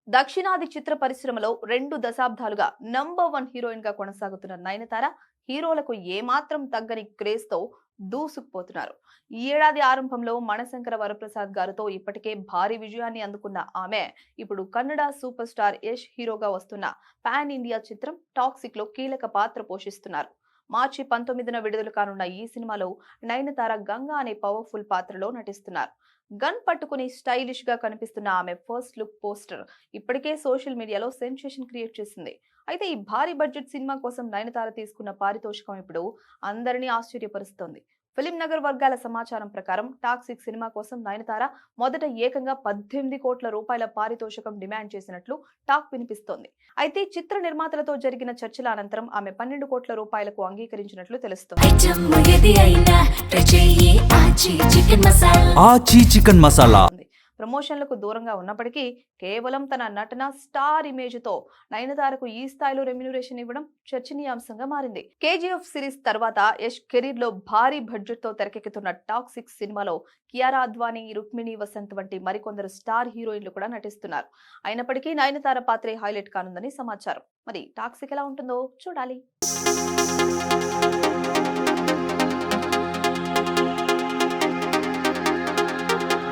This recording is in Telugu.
దక్షిణాది చిత్ర పరిశ్రమలో 2 దశాబ్దాలుగా నంబర్ 1 హీరోయిన్ గా కొనసాగుతున్న నయనతార హీరోలకు ఏమాత్రం తగ్గని క్రేజ్ తో దూసుకుపోతున్నారు. ఈ ఏడాది ఆరంభంలో మణశంకర వరప్రసాద్ గారితో ఇప్పటికే భారీ విజయాన్ని అందుకున్న ఆమె ఇప్పుడు కన్నడ సూపర్ స్టార్ యష్ హీరోగా వస్తున్న పాన్ ఇండియా చిత్రం టాక్సిక్ లో కీలక పాత్ర పోషిస్తున్నారు. మార్చి 19న విడుదల కానున్న ఈ సినిమాలో నయనతార గంగా అనే పవర్ఫుల్ పాత్రలో నటిస్తున్నారు. గన్ పట్టుకుని స్టైలిష్ గా కనిపిస్తున్న ఆమె ఫస్ట్ లుక్ పోస్టర్ ఇప్పటికే సోషల్ మీడియాలో సెన్సేషన్ క్రియేట్ చేసింది. అయితే ఈ భారీ బడ్జెట్ సినిమా కోసం నయనతార తీసుకున్న పారితోషికం ఇప్పుడు అందరినీ ఆశ్చర్యపరుస్తోంది. ఫిలిం నగర్ వర్గాల సమాచారం ప్రకారం టాక్సిక్ సినిమా కోసం నయనతార మొదట ఏకంగా 18 కోట్ల రూపాయల పారితోషికం డిమాండ్ చేసినట్లు టాక్ వినిపిస్తోంది. అయితే చిత్ర నిర్మాతలతో జరిగిన చర్చల అనంతరం ఆమె 12 కోట్ల రూపాయలకు అంగీకరించినట్లు తెలుస్తోంది. ఆచి చికెన్ మసాలా ప్రమోషన్లకు దూరంగా ఉన్నప్పటికీ కేవలం తన నటన స్టార్ ఇమేజ్ తో నయనతారకు ఈ స్థాయిలో రెమ్యునరేషన్ ఇవ్వడం చర్చనీయాంశంగా మారింది. కేజీఎఫ్ సిరీస్ తర్వాత యష్ కెరీర్ లో భారీ బడ్జెట్ తో తెరకెక్కుతున్న టాక్సిక్ సినిమాలో కియారా అద్వానీ, రుక్మిణి వసంత్ వంటి మరికొందరు స్టార్ హీరోయిన్లు కూడా నటిస్తున్నారు. అయినప్పటికీ నయనతార పాత్రే హైలైట్ కానుందని సమాచారం. మరి టాక్సిక్ ఎలా ఉంటుందో చూడాలి.